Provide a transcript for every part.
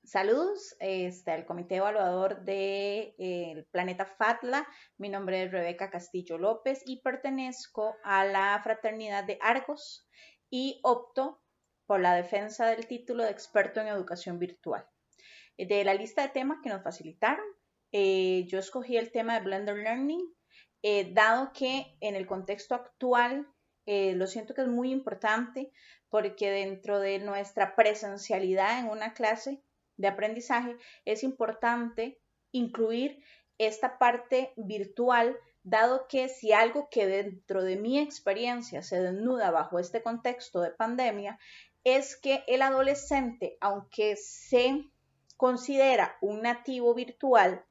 Saludos al comité evaluador del planeta FATLA. Mi nombre es Rebeca Castillo López y pertenezco a la fraternidad de Argos y opto por la defensa del título de experto en educación virtual. De la lista de temas que nos facilitaron, yo escogí el tema de Blended Learning, dado que en el contexto actual lo siento que es muy importante porque dentro de nuestra presencialidad en una clase de aprendizaje es importante incluir esta parte virtual, dado que si algo que dentro de mi experiencia se desnuda bajo este contexto de pandemia, es que el adolescente, aunque se considera un nativo virtual,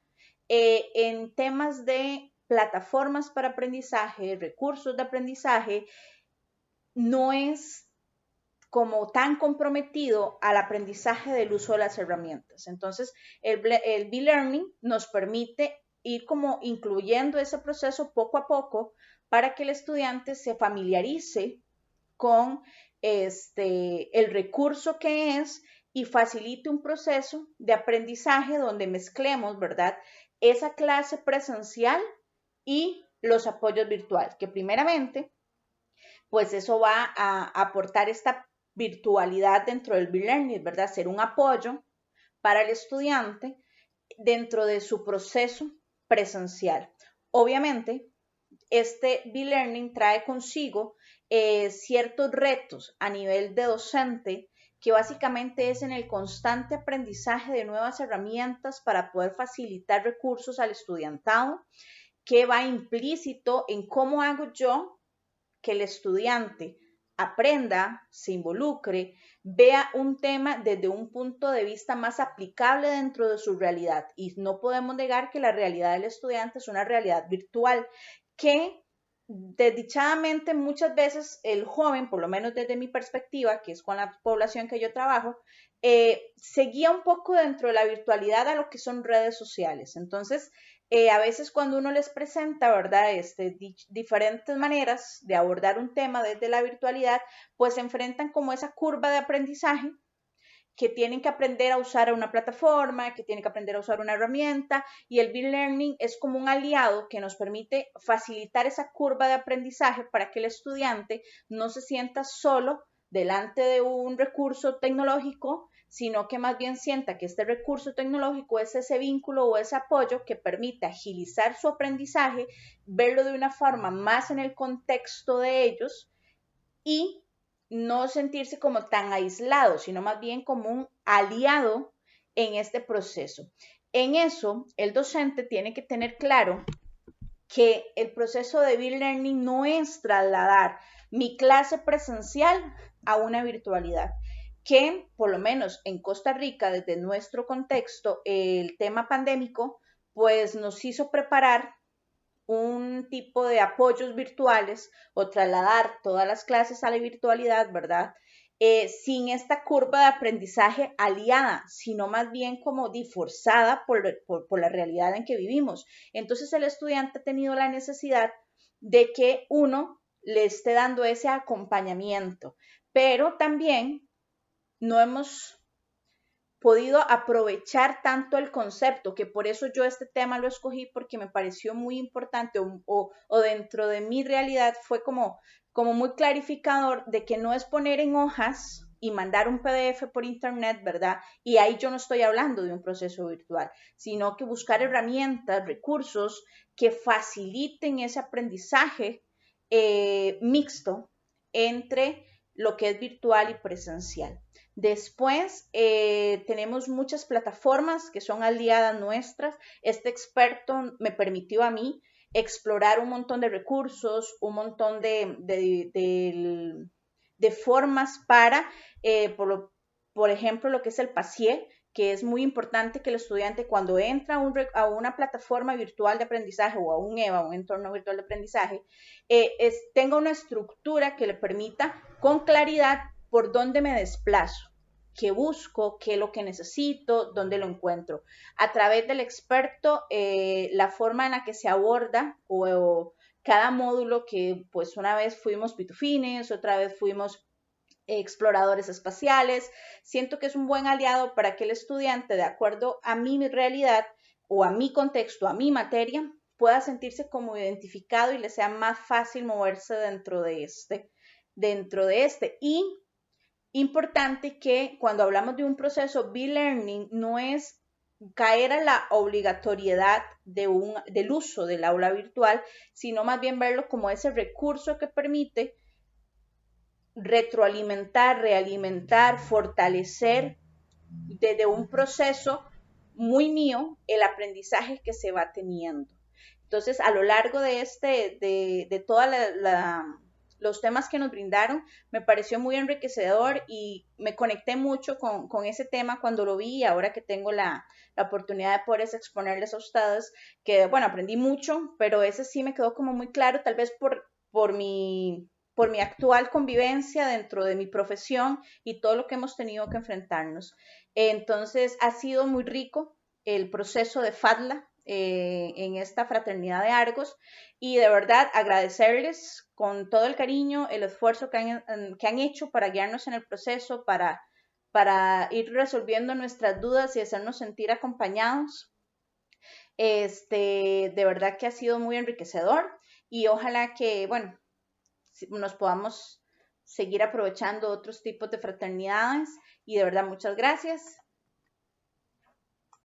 en temas de plataformas para aprendizaje, recursos de aprendizaje, no es como tan comprometido al aprendizaje del uso de las herramientas. Entonces, el B-Learning nos permite ir como incluyendo ese proceso poco a poco para que el estudiante se familiarice con el recurso que es y facilite un proceso de aprendizaje donde mezclemos, ¿verdad? Esa clase presencial y los apoyos virtuales, que primeramente, pues eso va a aportar esta virtualidad dentro del B-Learning, ¿verdad? Ser un apoyo para el estudiante dentro de su proceso presencial. Obviamente, este B-Learning trae consigo ciertos retos a nivel de docente, que básicamente es en el constante aprendizaje de nuevas herramientas para poder facilitar recursos al estudiantado, que va implícito en cómo hago yo que el estudiante aprenda, se involucre, vea un tema desde un punto de vista más aplicable dentro de su realidad. Y no podemos negar que la realidad del estudiante es una realidad virtual que desdichadamente muchas veces el joven, por lo menos desde mi perspectiva, que es con la población que yo trabajo, se guía un poco dentro de la virtualidad a lo que son redes sociales. Entonces, a veces cuando uno les presenta, ¿verdad? Diferentes maneras de abordar un tema desde la virtualidad, pues se enfrentan como esa curva de aprendizaje que tienen que aprender a usar una plataforma, que tienen que aprender a usar una herramienta, y el B-Learning es como un aliado que nos permite facilitar esa curva de aprendizaje para que el estudiante no se sienta solo delante de un recurso tecnológico, sino que más bien sienta que este recurso tecnológico es ese vínculo o ese apoyo que permite agilizar su aprendizaje, verlo de una forma más en el contexto de ellos y no sentirse como tan aislado, sino más bien como un aliado en este proceso. En eso, el docente tiene que tener claro que el proceso de B-Learning no es trasladar mi clase presencial a una virtualidad, que por lo menos en Costa Rica, desde nuestro contexto, el tema pandémico, pues nos hizo preparar un tipo de apoyos virtuales o trasladar todas las clases a la virtualidad, ¿verdad? Sin esta curva de aprendizaje aliada, sino más bien como forzada por la realidad en que vivimos. Entonces el estudiante ha tenido la necesidad de que uno le esté dando ese acompañamiento, pero también no hemos podido aprovechar tanto el concepto, que por eso yo este tema lo escogí porque me pareció muy importante o dentro de mi realidad fue como muy clarificador de que no es poner en hojas y mandar un PDF por internet, ¿verdad? Y ahí yo no estoy hablando de un proceso virtual, sino que buscar herramientas, recursos que faciliten ese aprendizaje mixto entre lo que es virtual y presencial. Después tenemos muchas plataformas que son aliadas nuestras. Este experto me permitió a mí explorar un montón de recursos, un montón de formas para, por ejemplo, lo que es el PASIE, que es muy importante que el estudiante cuando entra a una plataforma virtual de aprendizaje o a un EVA, un entorno virtual de aprendizaje, tenga una estructura que le permita con claridad por dónde me desplazo, qué busco, qué es lo que necesito, dónde lo encuentro. A través del experto, la forma en la que se aborda o cada módulo que pues una vez fuimos pitufines, otra vez fuimos exploradores espaciales. Siento que es un buen aliado para que el estudiante, de acuerdo a mi realidad o a mi contexto, a mi materia, pueda sentirse como identificado y le sea más fácil moverse dentro de este. Y importante que cuando hablamos de un proceso B-Learning no es caer a la obligatoriedad del uso del aula virtual, sino más bien verlo como ese recurso que permite retroalimentar, realimentar, fortalecer desde un proceso muy mío el aprendizaje que se va teniendo. Entonces, a lo largo de toda los temas que nos brindaron, me pareció muy enriquecedor y me conecté mucho con ese tema cuando lo vi y ahora que tengo la oportunidad de poder exponerles a ustedes, que bueno, aprendí mucho, pero ese sí me quedó como muy claro, tal vez por mi actual convivencia dentro de mi profesión y todo lo que hemos tenido que enfrentarnos. Entonces, ha sido muy rico el proceso de FATLA en esta fraternidad de Argos y de verdad agradecerles con todo el cariño, el esfuerzo que han hecho para guiarnos en el proceso, para ir resolviendo nuestras dudas y hacernos sentir acompañados. De verdad que ha sido muy enriquecedor y ojalá que, bueno, nos podamos seguir aprovechando otros tipos de fraternidades y de verdad muchas gracias